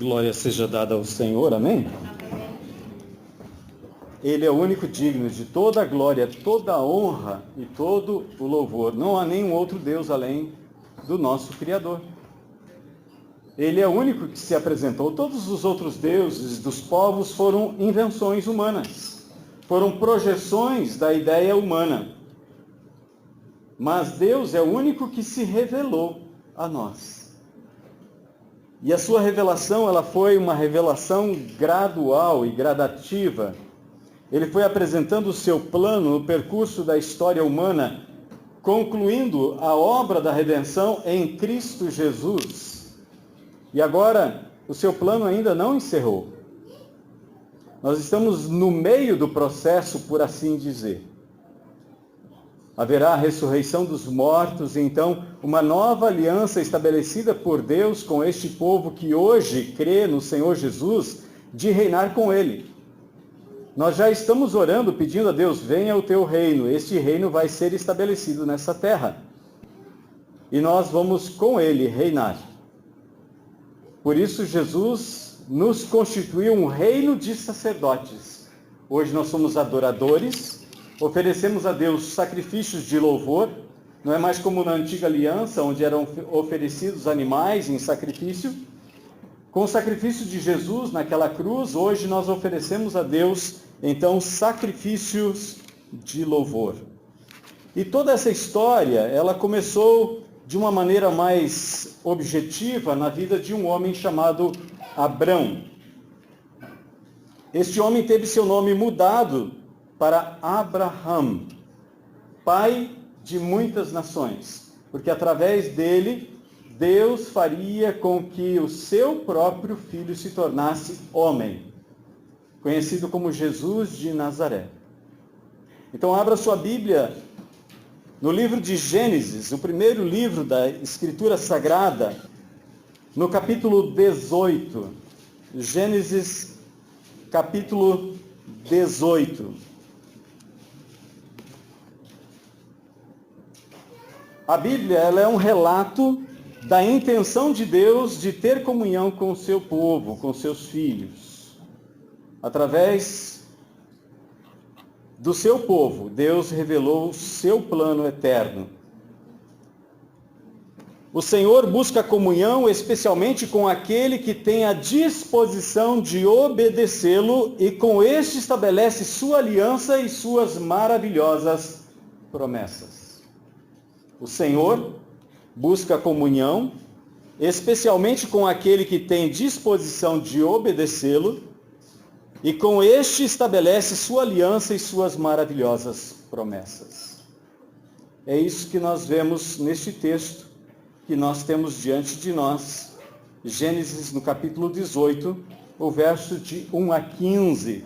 Glória seja dada ao Senhor, amém? Ele é o único digno de toda a glória, toda a honra e todo o louvor. Não há nenhum outro Deus além do nosso Criador. Ele é o único que se apresentou. Todos os outros deuses dos povos foram invenções humanas, foram projeções da ideia humana. Mas Deus é o único que se revelou a nós. E a sua revelação, ela foi uma revelação gradual e gradativa. Ele foi apresentando o seu plano no percurso da história humana, concluindo a obra da redenção em Cristo Jesus. E agora, o seu plano ainda não encerrou. Nós estamos no meio do processo, por assim dizer. Haverá a ressurreição dos mortos, e então uma nova aliança estabelecida por Deus com este povo que hoje crê no Senhor Jesus, de reinar com Ele. Nós já estamos orando, pedindo a Deus, venha o teu reino. Este reino vai ser estabelecido nessa terra. E nós vamos com Ele reinar. Por isso Jesus nos constituiu um reino de sacerdotes. Hoje nós somos adoradores, oferecemos a Deus sacrifícios de louvor. Não é mais como na antiga aliança, onde eram oferecidos animais em sacrifício. Com o sacrifício de Jesus naquela cruz, hoje nós oferecemos a Deus, então, sacrifícios de louvor. E toda essa história, ela começou de uma maneira mais objetiva na vida de um homem chamado Abrão. Este homem teve seu nome mudado para Abraham, pai de muitas nações, porque através dele, Deus faria com que o seu próprio filho se tornasse homem, conhecido como Jesus de Nazaré. Então abra sua Bíblia no livro de Gênesis, o primeiro livro da Escritura Sagrada, no capítulo 18. Gênesis, capítulo 18. A Bíblia, ela é um relato da intenção de Deus de ter comunhão com o seu povo, com seus filhos. Através do seu povo, Deus revelou o seu plano eterno. O Senhor busca comunhão especialmente com aquele que tem a disposição de obedecê-lo, e com este estabelece sua aliança e suas maravilhosas promessas. O Senhor busca comunhão, especialmente com aquele que tem disposição de obedecê-lo, e com este estabelece sua aliança e suas maravilhosas promessas. É isso que nós vemos neste texto que nós temos diante de nós, Gênesis no capítulo 18, o verso de 1 a 15.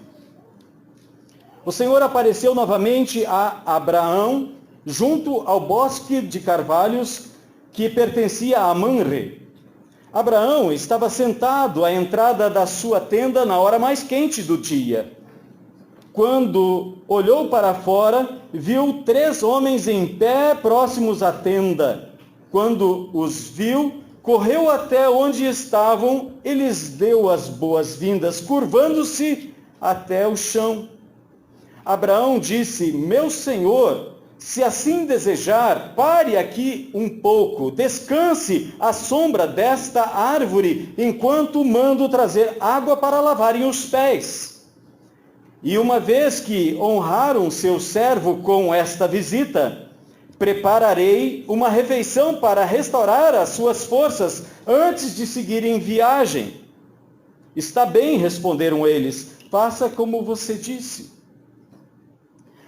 O Senhor apareceu novamente a Abraão junto ao bosque de carvalhos que pertencia a Mamre. Abraão estava sentado à entrada da sua tenda na hora mais quente do dia. Quando olhou para fora, viu 3 homens em pé próximos à tenda. Quando os viu, correu até onde estavam e lhes deu as boas-vindas, curvando-se até o chão. Abraão disse: meu senhor, se assim desejar, pare aqui um pouco, descanse à sombra desta árvore, enquanto mando trazer água para lavarem os pés. E uma vez que honraram seu servo com esta visita, prepararei uma refeição para restaurar as suas forças antes de seguirem viagem. Está bem, responderam eles, faça como você disse.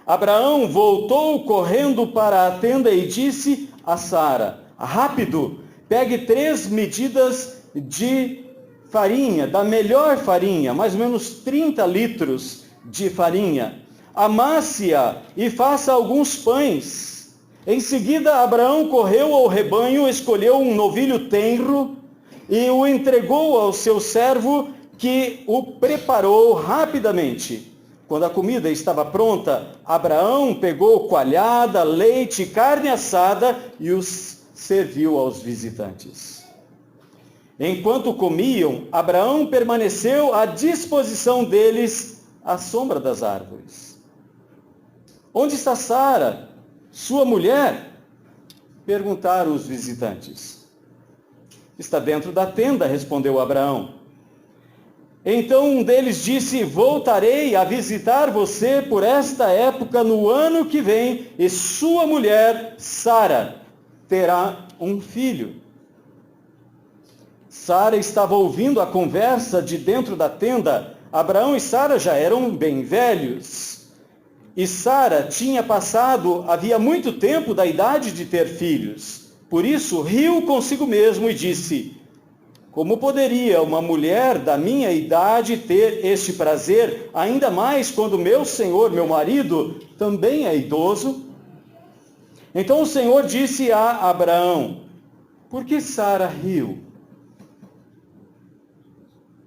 Abraão voltou correndo para a tenda e disse a Sara: rápido, pegue 3 medidas de farinha, da melhor farinha, mais ou menos 30 litros de farinha. Amasse-a e faça alguns pães. Em seguida, Abraão correu ao rebanho, escolheu um novilho tenro e o entregou ao seu servo, que o preparou rapidamente. Quando a comida estava pronta, Abraão pegou coalhada, leite e carne assada e os serviu aos visitantes. Enquanto comiam, Abraão permaneceu à disposição deles à sombra das árvores. Onde está Sara, sua mulher? Perguntaram os visitantes. Está dentro da tenda, respondeu Abraão. Então um deles disse, voltarei a visitar você por esta época no ano que vem, e sua mulher, Sara, terá um filho. Sara estava ouvindo a conversa de dentro da tenda. Abraão e Sara já eram bem velhos. E Sara tinha passado, havia muito tempo, da idade de ter filhos. Por isso, riu consigo mesmo e disse, como poderia uma mulher da minha idade ter este prazer, ainda mais quando meu senhor, meu marido, também é idoso? Então o Senhor disse a Abraão, por que Sara riu?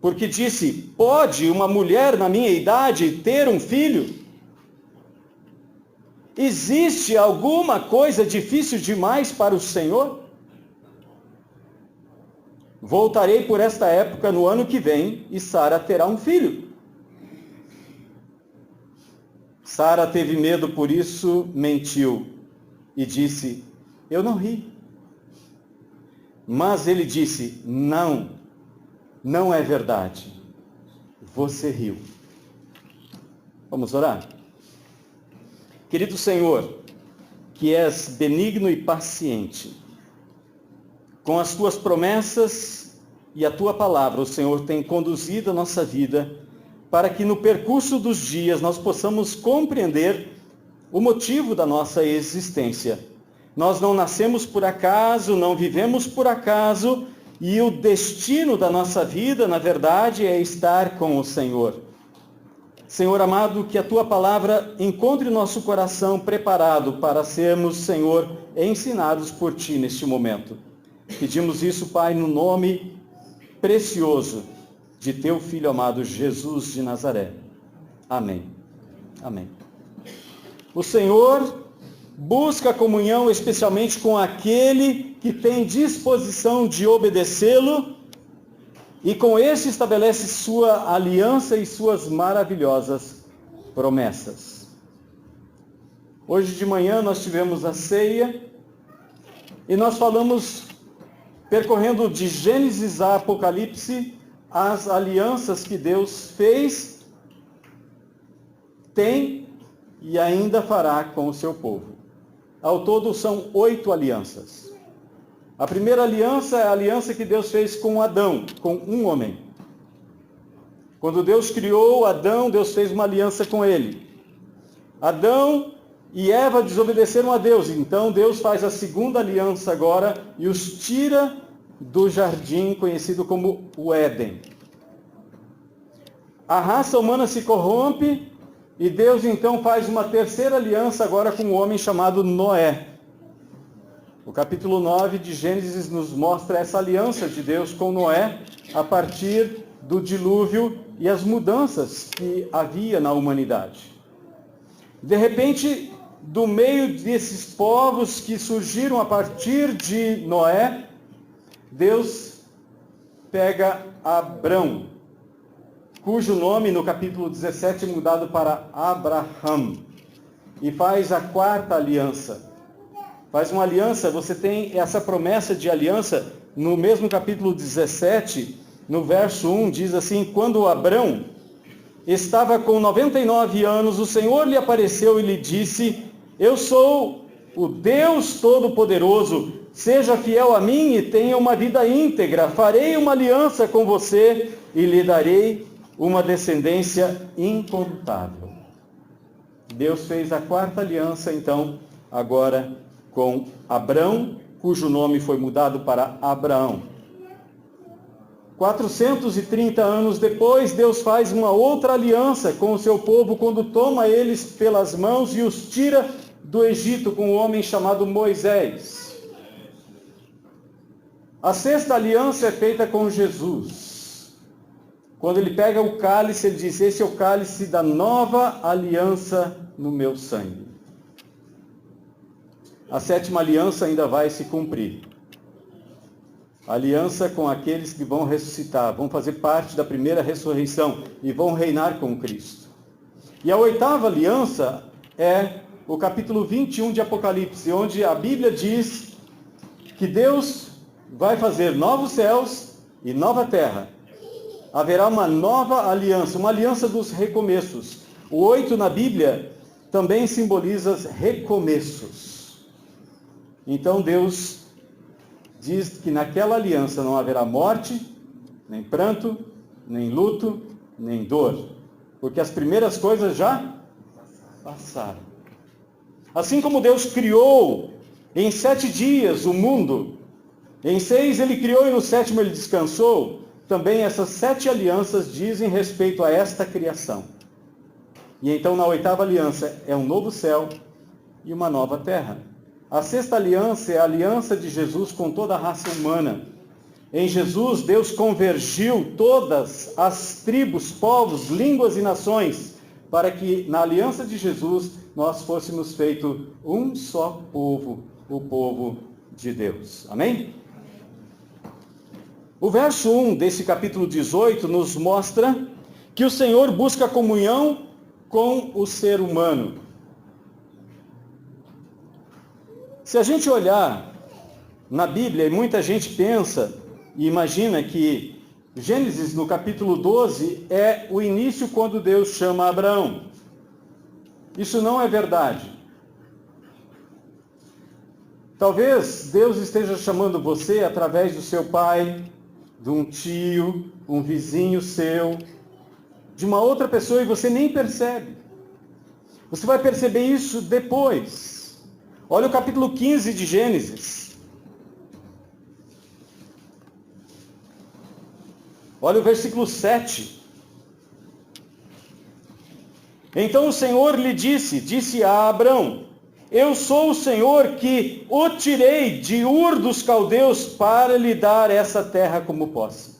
Porque disse, pode uma mulher na minha idade ter um filho? Existe alguma coisa difícil demais para o Senhor? Voltarei por esta época no ano que vem, e Sara terá um filho. Sara teve medo, por isso mentiu, e disse, eu não ri. Mas ele disse, não é verdade. Você riu. Vamos orar? Querido Senhor, que és benigno e paciente, com as tuas promessas e a tua palavra, o Senhor tem conduzido a nossa vida para que no percurso dos dias nós possamos compreender o motivo da nossa existência. Nós não nascemos por acaso, não vivemos por acaso, e o destino da nossa vida, na verdade, é estar com o Senhor. Senhor amado, que a tua palavra encontre nosso coração preparado para sermos, Senhor, ensinados por ti neste momento. Pedimos isso, Pai, no nome precioso de teu Filho amado, Jesus de Nazaré. Amém. Amém. O Senhor busca comunhão especialmente com aquele que tem disposição de obedecê-lo e com esse estabelece sua aliança e suas maravilhosas promessas. Hoje de manhã nós tivemos a ceia e nós falamos, percorrendo de Gênesis a Apocalipse, as alianças que Deus fez, tem e ainda fará com o seu povo. Ao todo são 8 alianças. A primeira aliança é a aliança que Deus fez com Adão, com um homem. Quando Deus criou Adão, Deus fez uma aliança com ele. Adão e Eva desobedeceram a Deus, então Deus faz a segunda aliança agora e os tira do jardim conhecido como o Éden. A raça humana se corrompe e Deus então faz uma terceira aliança agora com um homem chamado Noé. O capítulo 9 de Gênesis nos mostra essa aliança de Deus com Noé a partir do dilúvio e as mudanças que havia na humanidade. De repente, do meio desses povos que surgiram a partir de Noé, Deus pega Abrão, cujo nome no capítulo 17 é mudado para Abraham, e faz a quarta aliança. Faz uma aliança, você tem essa promessa de aliança no mesmo capítulo 17, no verso 1, diz assim, quando Abrão estava com 99 anos, o Senhor lhe apareceu e lhe disse, eu sou o Deus Todo-Poderoso, seja fiel a mim e tenha uma vida íntegra, farei uma aliança com você e lhe darei uma descendência incontável. Deus fez a quarta aliança, então, agora com Abrão, cujo nome foi mudado para Abraão. 430 anos depois, Deus faz uma outra aliança com o seu povo, quando toma eles pelas mãos e os tira do Egito com um homem chamado Moisés. A sexta aliança é feita com Jesus. Quando ele pega o cálice, ele diz, esse é o cálice da nova aliança no meu sangue. A sétima aliança ainda vai se cumprir. aliança com aqueles que vão ressuscitar, vão fazer parte da primeira ressurreição e vão reinar com Cristo. E a oitava aliança é o capítulo 21 de Apocalipse, onde a Bíblia diz que Deus vai fazer novos céus e nova terra. Haverá uma nova aliança, uma aliança dos recomeços. O 8 na Bíblia também simboliza recomeços. Então Deus diz que naquela aliança não haverá morte, nem pranto, nem luto, nem dor, porque as primeiras coisas já passaram. Assim como Deus criou em 7 dias o mundo, em 6 ele criou e no 7º ele descansou, também essas 7 alianças dizem respeito a esta criação. E então na 8ª aliança é um novo céu e uma nova terra. A 6ª aliança é a aliança de Jesus com toda a raça humana. Em Jesus, Deus convergiu todas as tribos, povos, línguas e nações, para que na aliança de Jesus nós fôssemos feito um só povo, o povo de Deus. Amém? O verso 1 desse capítulo 18 nos mostra que o Senhor busca comunhão com o ser humano. Se a gente olhar na Bíblia, e muita gente pensa e imagina que Gênesis, no capítulo 12, é o início quando Deus chama Abraão. Isso não é verdade. Talvez Deus esteja chamando você através do seu pai, de um tio, um vizinho seu, de uma outra pessoa e você nem percebe. Você vai perceber isso depois. Olha o capítulo 15 de Gênesis. Olha o versículo 7. Então o Senhor lhe disse a Abrão: eu sou o Senhor que o tirei de Ur dos Caldeus para lhe dar essa terra como posse.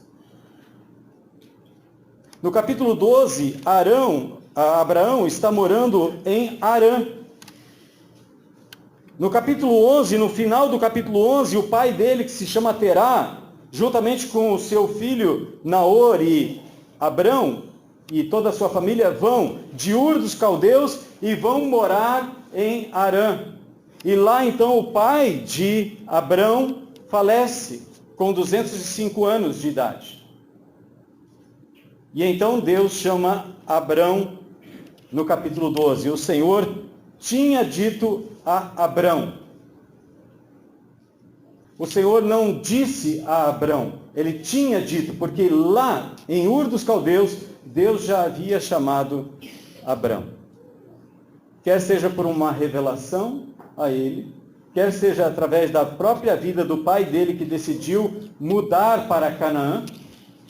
No capítulo 12, Abraão está morando em Harã. No capítulo 11, no final do capítulo 11, o pai dele, que se chama Terá, juntamente com o seu filho Naor e Abrão e toda a sua família, vão de Ur dos Caldeus e vão morar em Harã. E lá então o pai de Abrão falece com 205 anos de idade. E então Deus chama Abrão no capítulo 12. O Senhor tinha dito a Abrão. O Senhor não disse a Abrão, ele tinha dito, porque lá em Ur dos Caldeus, Deus já havia chamado Abrão. Quer seja por uma revelação a ele, quer seja através da própria vida do pai dele que decidiu mudar para Canaã,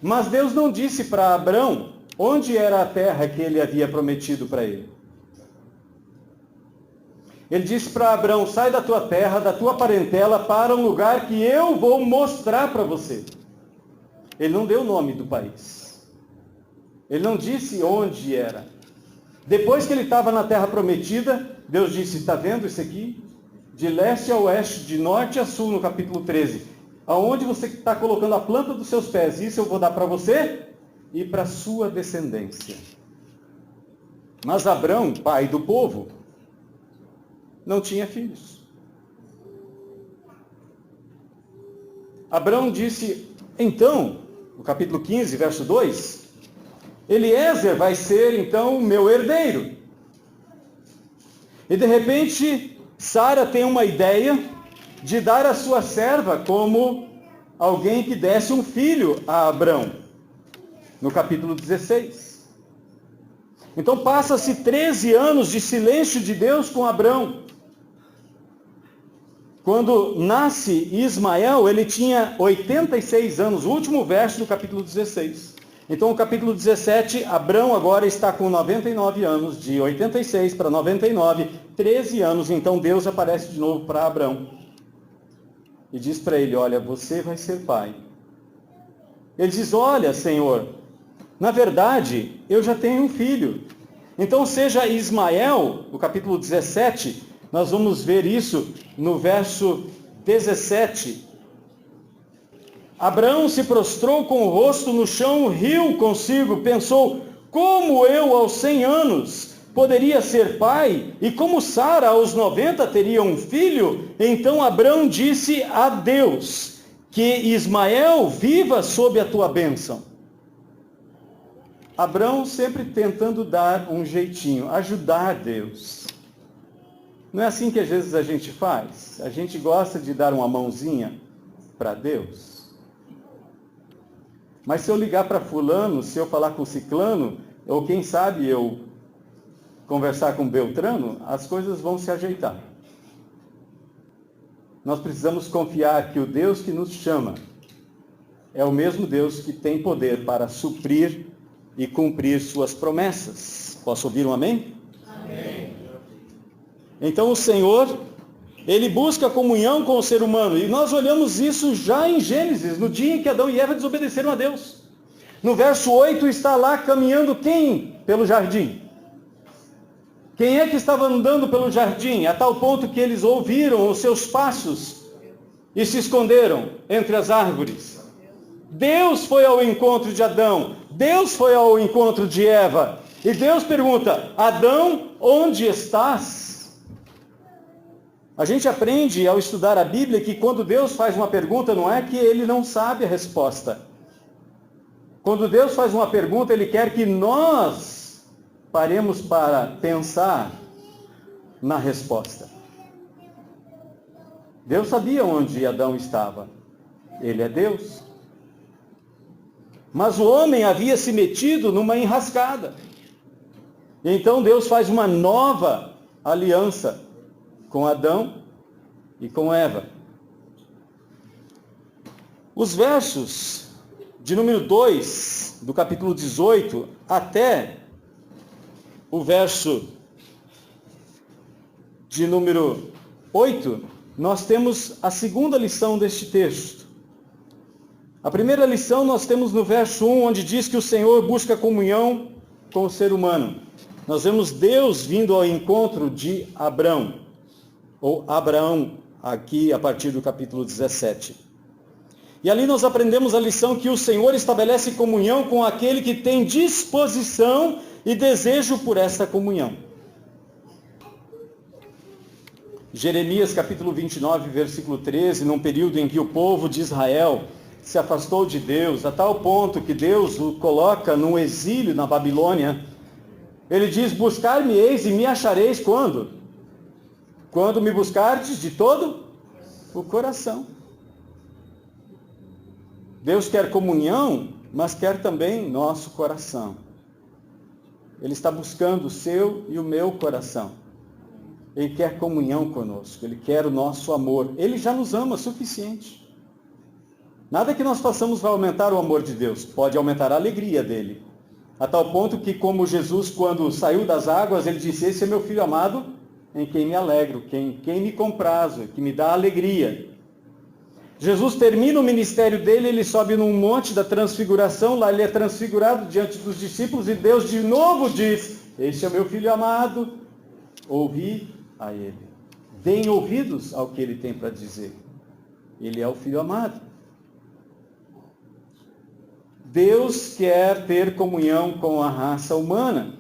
mas Deus não disse para Abrão onde era a terra que ele havia prometido para ele. Ele disse para Abrão: sai da tua terra, da tua parentela, para um lugar que eu vou mostrar para você. Ele não deu o nome do país. Ele não disse onde era. Depois que ele estava na terra prometida, Deus disse: está vendo isso aqui? De leste a oeste, de norte a sul, no capítulo 13. Aonde você está colocando a planta dos seus pés, isso eu vou dar para você e para a sua descendência. Mas Abrão, pai do povo, não tinha filhos. Abrão disse, então, no capítulo 15, verso 2, Eliezer vai ser, então, meu herdeiro. E, de repente, Sara tem uma ideia de dar a sua serva como alguém que desse um filho a Abrão. No capítulo 16. Então, passa-se 13 anos de silêncio de Deus com Abrão. Quando nasce Ismael, ele tinha 86 anos, o último verso do capítulo 16. Então, o capítulo 17, Abrão agora está com 99 anos, de 86 para 99, 13 anos. Então, Deus aparece de novo para Abrão e diz para ele: olha, você vai ser pai. Ele diz: olha, Senhor, na verdade, eu já tenho um filho. Então, seja Ismael, no capítulo 17, nós vamos ver isso no verso 17. Abraão se prostrou com o rosto no chão, riu consigo, pensou: como eu aos 100 anos poderia ser pai, e como Sara aos 90 teria um filho? Então Abraão disse a Deus: que Ismael viva sob a tua bênção. Abraão sempre tentando dar um jeitinho, ajudar Deus. Não é assim que às vezes a gente faz? A gente gosta de dar uma mãozinha para Deus. Mas se eu ligar para fulano, se eu falar com ciclano, ou quem sabe eu conversar com Beltrano, as coisas vão se ajeitar. Nós precisamos confiar que o Deus que nos chama é o mesmo Deus que tem poder para suprir e cumprir suas promessas. Posso ouvir um amém? Amém. Então o Senhor, Ele busca comunhão com o ser humano. E nós olhamos isso já em Gênesis, no dia em que Adão e Eva desobedeceram a Deus. No verso 8 está lá caminhando quem pelo jardim? Quem é que estava andando pelo jardim, a tal ponto que eles ouviram os seus passos e se esconderam entre as árvores? Deus foi ao encontro de Adão, Deus foi ao encontro de Eva, e Deus pergunta: Adão, onde estás? A gente aprende ao estudar a Bíblia que quando Deus faz uma pergunta, não é que Ele não sabe a resposta. Quando Deus faz uma pergunta, Ele quer que nós paremos para pensar na resposta. Deus sabia onde Adão estava. Ele é Deus. Mas o homem havia se metido numa enrascada. Então Deus faz uma nova aliança com Adão e com Eva. Os versos de número 2, do capítulo 18, até o verso de número 8, nós temos a segunda lição deste texto. A primeira lição nós temos no verso 1, onde diz que o Senhor busca comunhão com o ser humano. Nós vemos Deus vindo ao encontro de Abrão, ou Abraão, aqui a partir do capítulo 17. E ali nós aprendemos a lição que o Senhor estabelece comunhão com aquele que tem disposição e desejo por essa comunhão. Jeremias capítulo 29, versículo 13, num período em que o povo de Israel se afastou de Deus, a tal ponto que Deus o coloca no exílio na Babilônia, ele diz: buscar-me-eis e me achareis quando? Quando me buscardes de todo o coração. Deus quer comunhão, mas quer também nosso coração. Ele está buscando o seu e o meu coração. Ele quer comunhão conosco, Ele quer o nosso amor. Ele já nos ama o suficiente. Nada que nós façamos vai aumentar o amor de Deus, pode aumentar a alegria dele. A tal ponto que, como Jesus, quando saiu das águas, ele disse: esse é meu filho amado, em quem me alegro, quem me comprazo, que me dá alegria. Jesus termina o ministério dele, ele sobe num monte da transfiguração, lá ele é transfigurado diante dos discípulos, e Deus de novo diz: esse é o meu filho amado, ouvi a ele. Deem ouvidos ao que ele tem para dizer. Ele é o filho amado. Deus quer ter comunhão com a raça humana.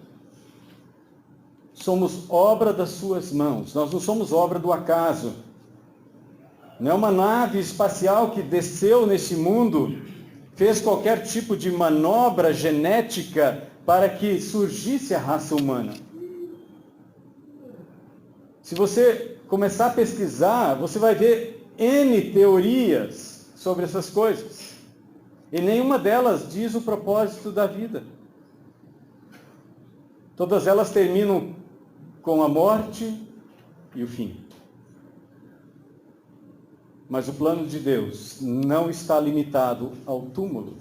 Somos obra das suas mãos. Nós não somos obra do acaso. Não é uma nave espacial que desceu nesse mundo, fez qualquer tipo de manobra genética para que surgisse a raça humana. Se você começar a pesquisar, você vai ver N teorias sobre essas coisas. E nenhuma delas diz o propósito da vida. Todas elas terminam com a morte e o fim. Mas o plano de Deus não está limitado ao túmulo.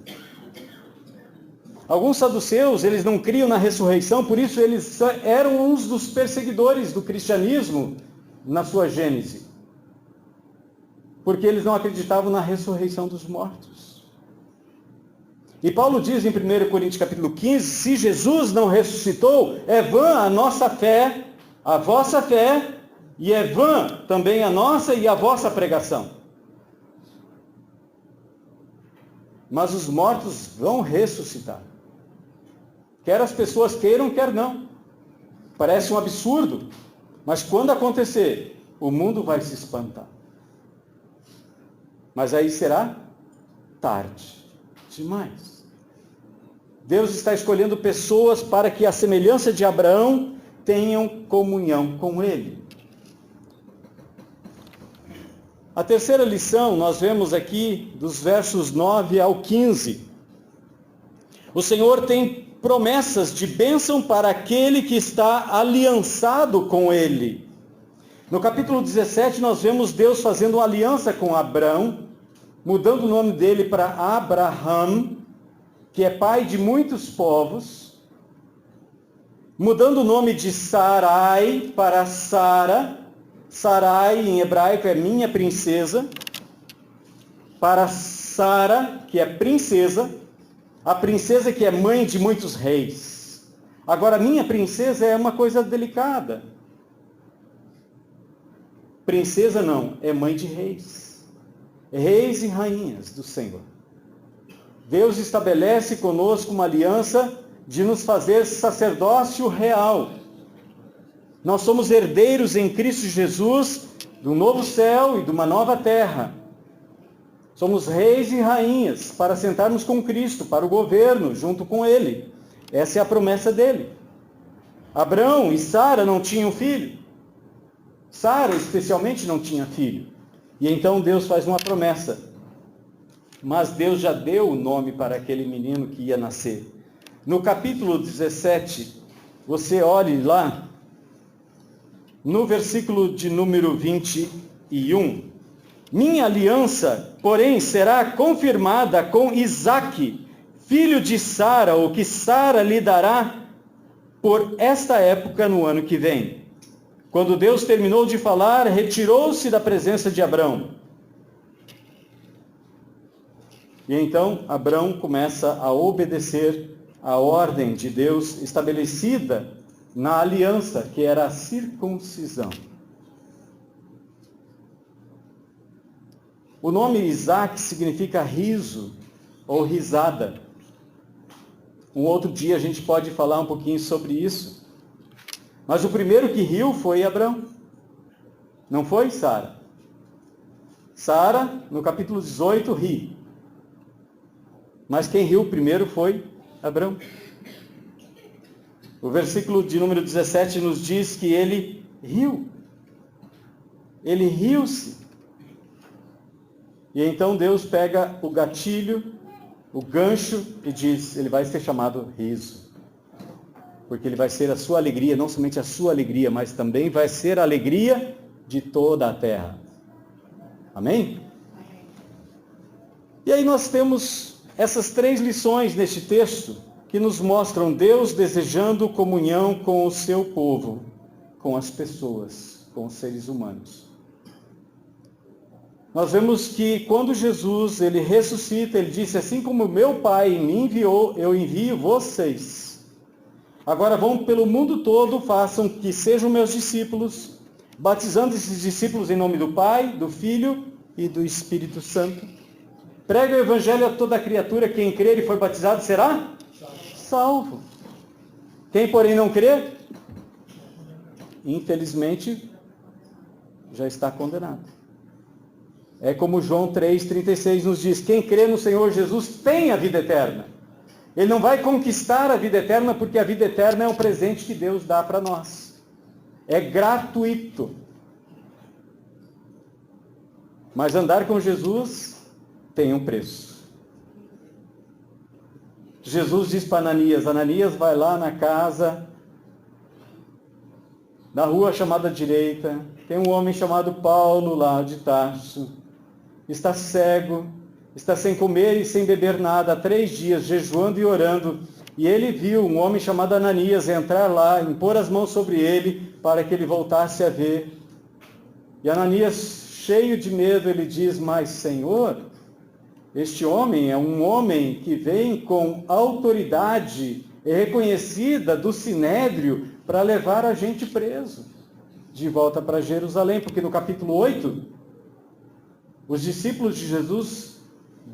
Alguns saduceus, eles não criam na ressurreição, por isso eles eram uns dos perseguidores do cristianismo na sua gênese. Porque eles não acreditavam na ressurreição dos mortos. E Paulo diz em 1 Coríntios capítulo 15, se Jesus não ressuscitou, é vã a nossa fé, a vossa fé, e é vã também a nossa e a vossa pregação. mas os mortos vão ressuscitar. Quer as pessoas queiram, quer não. Parece um absurdo, mas quando acontecer, o mundo vai se espantar. Mas aí será tarde demais. Deus está escolhendo pessoas para que, à semelhança de Abraão, tenham comunhão com Ele. A terceira lição nós vemos aqui dos versos 9 ao 15. O Senhor tem promessas de bênção para aquele que está aliançado com Ele. No capítulo 17 nós vemos Deus fazendo uma aliança com Abrão, mudando o nome dele para Abraham, que é pai de muitos povos, mudando o nome de Sarai para Sara. Sarai em hebraico é minha princesa, para Sara, que é princesa, a princesa que é mãe de muitos reis. Agora, minha princesa é uma coisa delicada. Princesa não, é mãe de reis. Reis e rainhas do Senhor. Deus estabelece conosco uma aliança de nos fazer sacerdócio real. Nós somos herdeiros em Cristo Jesus do novo céu e de uma nova terra. Somos reis e rainhas para sentarmos com Cristo, para o governo, junto com Ele. Essa é a promessa dele. Abrão e Sara não tinham filho. Sara, especialmente, não tinha filho. E então Deus faz uma promessa. Mas Deus já deu o nome para aquele menino que ia nascer. No capítulo 17, você olhe lá, no versículo de número 21. Minha aliança, porém, será confirmada com Isaque, filho de Sara, o que Sara lhe dará por esta época no ano que vem. Quando Deus terminou de falar, retirou-se da presença de Abrão. E então Abrão começa a obedecer a ordem de Deus estabelecida na aliança, que era a circuncisão. O nome Isaac significa riso ou risada. Um outro dia a gente pode falar um pouquinho sobre isso. Mas o primeiro que riu foi Abrão. Não foi Sara? Sara, no capítulo 18, ri. Mas quem riu primeiro foi Abrão. O versículo de número 17 nos diz que ele riu. Ele riu-se. E então Deus pega o gatilho, o gancho, e diz, ele vai ser chamado riso. Porque ele vai ser a sua alegria, não somente a sua alegria, mas também vai ser a alegria de toda a terra. Amém? E aí nós temos essas 3 lições neste texto, que nos mostram Deus desejando comunhão com o seu povo, com as pessoas, com os seres humanos. Nós vemos que quando Jesus ele ressuscita, ele disse, assim como meu Pai me enviou, eu envio vocês. Agora vão pelo mundo todo, façam que sejam meus discípulos, batizando esses discípulos em nome do Pai, do Filho e do Espírito Santo. Prega o Evangelho a toda criatura, quem crer e for batizado será salvo. Quem, porém, não crer, infelizmente, já está condenado. É como João 3,36 nos diz, quem crê no Senhor Jesus tem a vida eterna. Ele não vai conquistar a vida eterna, porque a vida eterna é um presente que Deus dá para nós. É gratuito. Mas andar com Jesus tem um preço. Jesus diz para Ananias, Ananias vai lá na casa, na rua chamada direita, tem um homem chamado Paulo lá de Tarso, está cego, está sem comer e sem beber nada há 3 dias, jejuando e orando, e ele viu um homem chamado Ananias entrar lá, impor as mãos sobre ele, para que ele voltasse a ver. E Ananias, cheio de medo, ele diz, mas Senhor, este homem é um homem que vem com autoridade reconhecida do Sinédrio para levar a gente preso de volta para Jerusalém, porque no capítulo 8, os discípulos de Jesus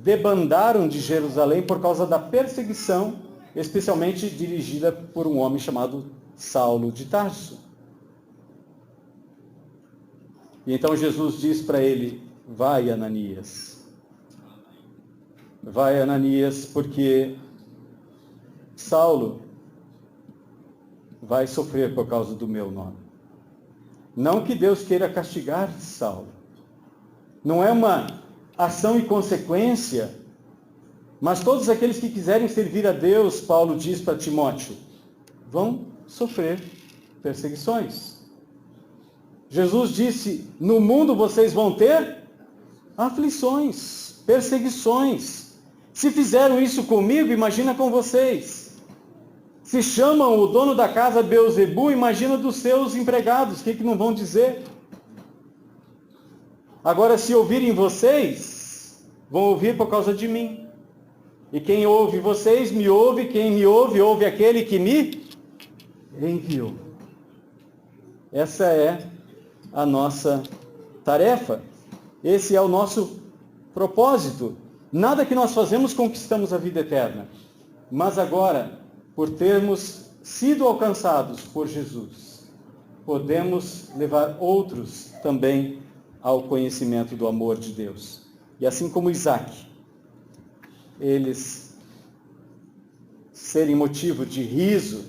debandaram de Jerusalém por causa da perseguição, especialmente dirigida por um homem chamado Saulo de Tarso. E então Jesus diz para ele: vai, Ananias. Vai, Ananias, porque Saulo vai sofrer por causa do meu nome. Não que Deus queira castigar Saulo. Não é uma ação e consequência, mas todos aqueles que quiserem servir a Deus, Paulo diz para Timóteo, vão sofrer perseguições. Jesus disse, no mundo vocês vão ter aflições, perseguições. Se fizeram isso comigo, imagina com vocês. Se chamam o dono da casa Beelzebu, imagina dos seus empregados, o que não vão dizer? Agora, se ouvirem vocês, vão ouvir por causa de mim. E quem ouve vocês, me ouve. Quem me ouve, ouve aquele que me enviou. Essa é a nossa tarefa. Esse é o nosso propósito. Nada que nós fazemos conquistamos a vida eterna. Mas agora, por termos sido alcançados por Jesus, podemos levar outros também ao conhecimento do amor de Deus. E assim como Isaac, eles serem motivo de riso.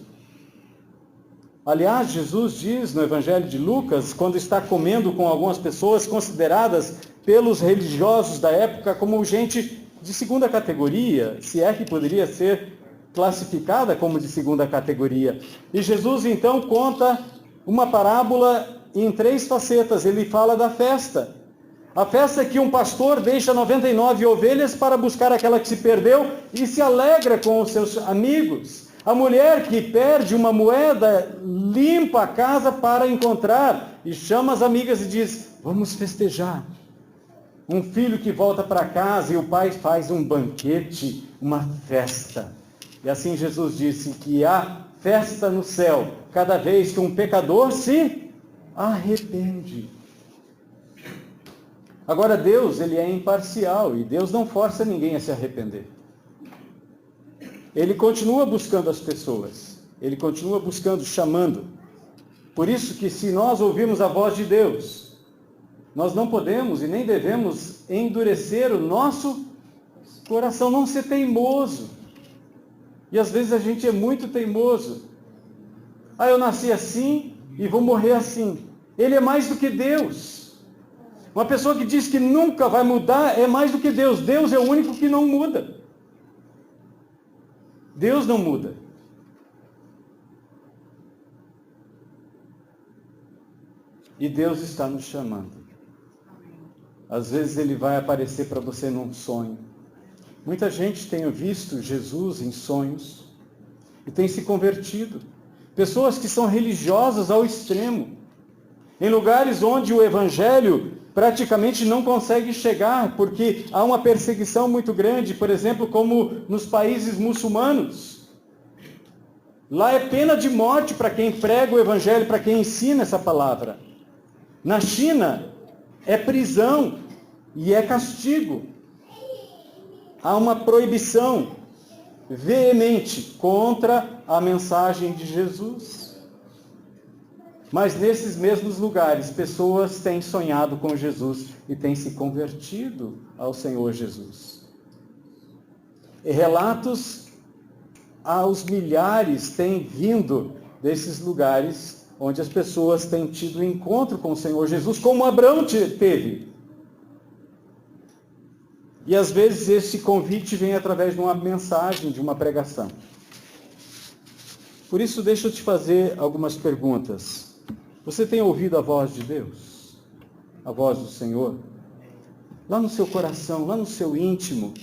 Aliás, Jesus diz no Evangelho de Lucas, quando está comendo com algumas pessoas consideradas pelos religiosos da época como gente de segunda categoria, se é que poderia ser classificada como de segunda categoria. E Jesus então conta uma parábola em 3 facetas. Ele fala da festa. A festa é que um pastor deixa 99 ovelhas para buscar aquela que se perdeu e se alegra com os seus amigos. A mulher que perde uma moeda limpa a casa para encontrar e chama as amigas e diz, vamos festejar. Um filho que volta para casa e o pai faz um banquete, uma festa. E assim Jesus disse que há festa no céu cada vez que um pecador se arrepende. Agora Deus, ele é imparcial e Deus não força ninguém a se arrepender. Ele continua buscando as pessoas, ele continua buscando, chamando. Por isso que se nós ouvirmos a voz de Deus, nós não podemos e nem devemos endurecer o nosso coração, não ser teimoso. E às vezes a gente é muito teimoso. Eu nasci assim e vou morrer assim. Ele é mais do que Deus. Uma pessoa que diz que nunca vai mudar é mais do que Deus. Deus é o único que não muda. Deus não muda. E Deus está nos chamando. Às vezes Ele vai aparecer para você num sonho. Muita gente tem visto Jesus em sonhos e tem se convertido. Pessoas que são religiosas ao extremo. Em lugares onde o Evangelho praticamente não consegue chegar, porque há uma perseguição muito grande, por exemplo, como nos países muçulmanos. Lá é pena de morte para quem prega o Evangelho, para quem ensina essa palavra. Na China, é prisão e é castigo. Há uma proibição veemente contra a mensagem de Jesus. Mas nesses mesmos lugares, pessoas têm sonhado com Jesus e têm se convertido ao Senhor Jesus. E relatos aos milhares têm vindo desses lugares onde as pessoas têm tido encontro com o Senhor Jesus, como Abraão teve. E às vezes esse convite vem através de uma mensagem, de uma pregação. Por isso, deixa eu te fazer algumas perguntas. Você tem ouvido a voz de Deus? A voz do Senhor? Lá no seu coração, lá no seu íntimo.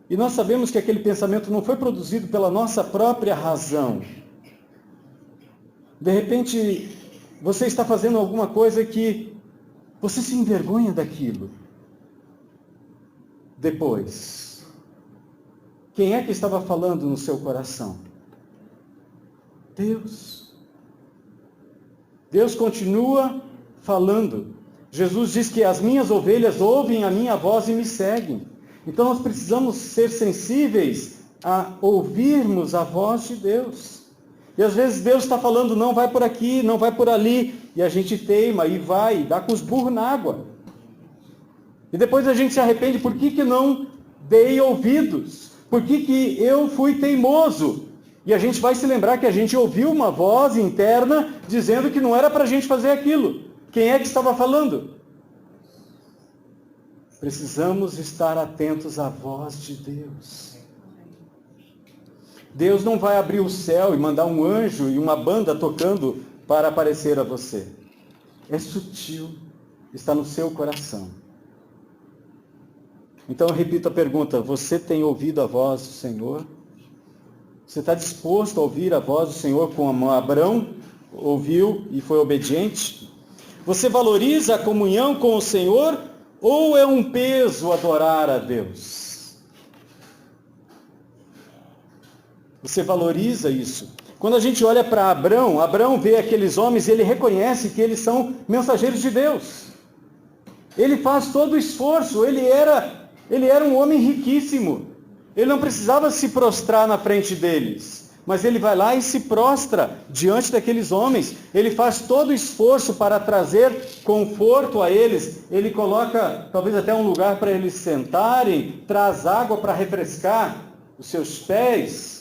E nós sabemos que aquele pensamento não foi produzido pela nossa própria razão. De repente, você está fazendo alguma coisa que você se envergonha daquilo. Depois, quem é que estava falando no seu coração? Deus. Deus continua falando. Jesus diz que as minhas ovelhas ouvem a minha voz e me seguem. Então nós precisamos ser sensíveis a ouvirmos a voz de Deus. E às vezes Deus está falando, não vai por aqui, não vai por ali, e a gente teima e vai, dá com os burros na água. E depois a gente se arrepende, por que não dei ouvidos? Por que eu fui teimoso? E a gente vai se lembrar que a gente ouviu uma voz interna dizendo que não era para a gente fazer aquilo. Quem é que estava falando? Precisamos estar atentos à voz de Deus. Deus não vai abrir o céu e mandar um anjo e uma banda tocando para aparecer a você. É sutil, está no seu coração. Então eu repito a pergunta, você tem ouvido a voz do Senhor? Você está disposto a ouvir a voz do Senhor como Abraão ouviu e foi obediente? Você valoriza a comunhão com o Senhor ou é um peso adorar a Deus? Você valoriza isso? Quando a gente olha para Abraão, Abraão vê aqueles homens e ele reconhece que eles são mensageiros de Deus. Ele faz todo o esforço, ele era um homem riquíssimo. Ele não precisava se prostrar na frente deles, mas ele vai lá e se prostra diante daqueles homens. Ele faz todo o esforço para trazer conforto a eles. Ele coloca talvez até um lugar para eles sentarem, traz água para refrescar os seus pés.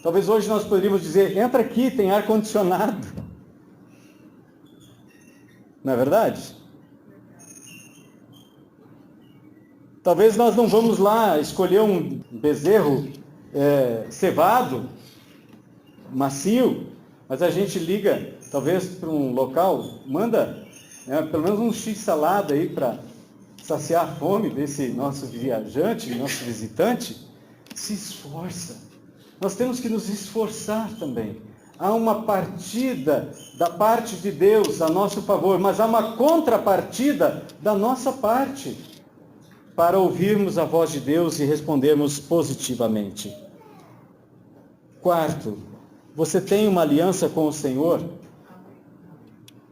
Talvez hoje nós poderíamos dizer, entra aqui, tem ar-condicionado. Não é verdade? Talvez nós não vamos lá escolher um bezerro cevado, macio, mas a gente liga, talvez, para um local, manda pelo menos um x-salada aí para saciar a fome desse nosso viajante, nosso visitante. Se esforça. Nós temos que nos esforçar também. Há uma partida da parte de Deus a nosso favor, mas há uma contrapartida da nossa parte para ouvirmos a voz de Deus e respondermos positivamente. Quarto, você tem uma aliança com o Senhor?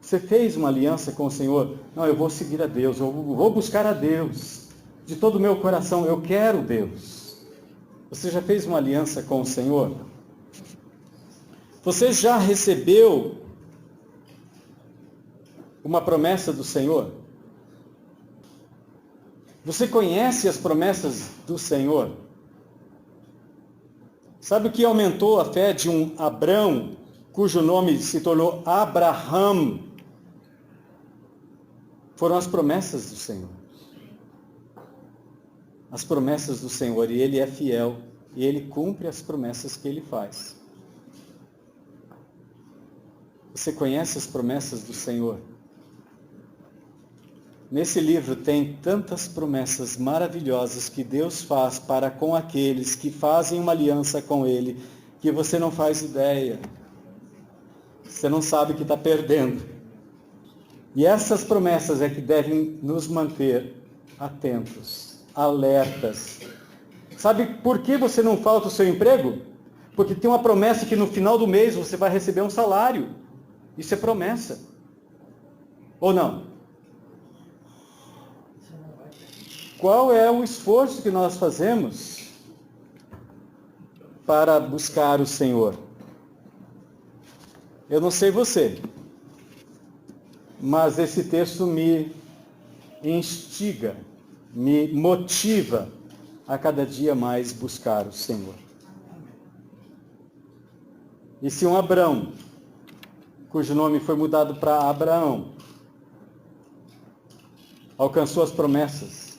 Você fez uma aliança com o Senhor? Não, eu vou seguir a Deus, eu vou buscar a Deus. De todo o meu coração, eu quero Deus. Você já fez uma aliança com o Senhor? Você já recebeu uma promessa do Senhor? Você conhece as promessas do Senhor? Sabe o que aumentou a fé de um Abrão, cujo nome se tornou Abraham? Foram as promessas do Senhor. As promessas do Senhor, e Ele é fiel, e Ele cumpre as promessas que Ele faz. Você conhece as promessas do Senhor? Nesse livro tem tantas promessas maravilhosas que Deus faz para com aqueles que fazem uma aliança com Ele, que você não faz ideia. Você não sabe que está perdendo. E essas promessas é que devem nos manter atentos, alertas. Sabe por que você não falta o seu emprego? Porque tem uma promessa que no final do mês você vai receber um salário. Isso é promessa. Ou não? Qual é o esforço que nós fazemos para buscar o Senhor? Eu não sei você, mas esse texto me instiga, me motiva a cada dia mais buscar o Senhor. E se um Abrão, cujo nome foi mudado para Abraão, alcançou as promessas,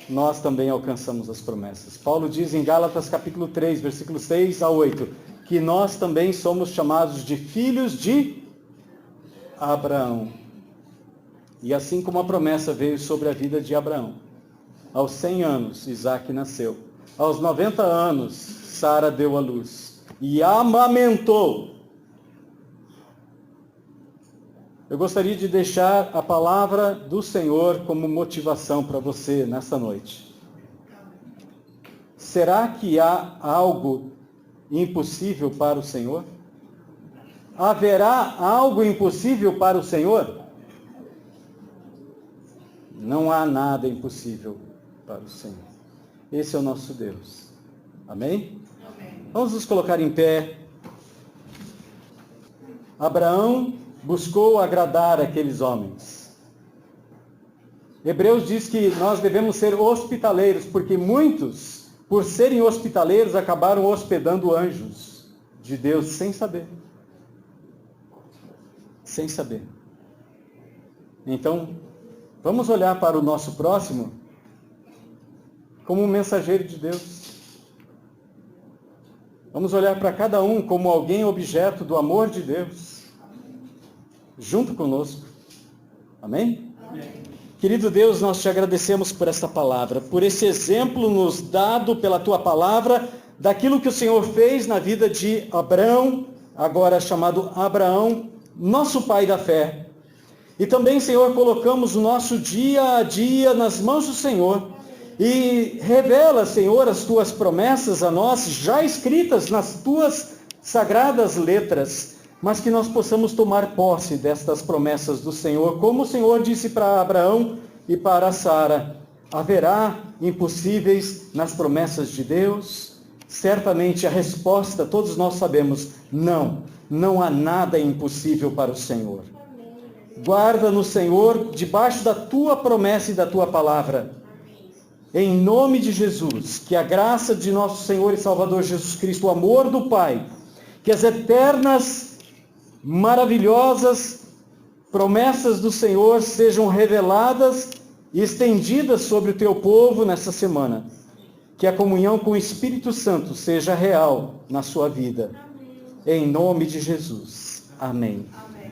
nós também alcançamos as promessas. Paulo diz em Gálatas capítulo 3, versículos 6 a 8, que nós também somos chamados de filhos de Abraão. E assim como a promessa veio sobre a vida de Abraão, aos 100 anos Isaque nasceu, aos 90 anos Sara deu à luz e amamentou. Eu gostaria de deixar a palavra do Senhor como motivação para você nessa noite. Será que há algo impossível para o Senhor? Haverá algo impossível para o Senhor? Não há nada impossível para o Senhor. Esse é o nosso Deus. Amém? Amém. Vamos nos colocar em pé. Abraão buscou agradar aqueles homens. Hebreus diz que nós devemos ser hospitaleiros, porque muitos, por serem hospitaleiros, acabaram hospedando anjos de Deus sem saber. Sem saber. Então, vamos olhar para o nosso próximo como um mensageiro de Deus. Vamos olhar para cada um como alguém objeto do amor de Deus, junto conosco. Amém? Amém. Querido Deus, nós te agradecemos por esta palavra, por esse exemplo nos dado pela tua palavra, daquilo que o Senhor fez na vida de Abraão, agora chamado Abraão, nosso pai da fé. E também, Senhor, colocamos o nosso dia a dia nas mãos do Senhor. E revela, Senhor, as tuas promessas a nós, já escritas nas tuas sagradas letras, mas que nós possamos tomar posse destas promessas do Senhor. Como o Senhor disse para Abraão e para Sara, haverá impossíveis nas promessas de Deus? Certamente a resposta, todos nós sabemos, não há nada impossível para o Senhor. Guarda no Senhor, debaixo da tua promessa e da tua palavra. Em nome de Jesus, que a graça de nosso Senhor e Salvador Jesus Cristo, o amor do Pai, que as eternas, maravilhosas promessas do Senhor sejam reveladas e estendidas sobre o teu povo nessa semana. Que a comunhão com o Espírito Santo seja real na sua vida. Em nome de Jesus. Amém. Amém.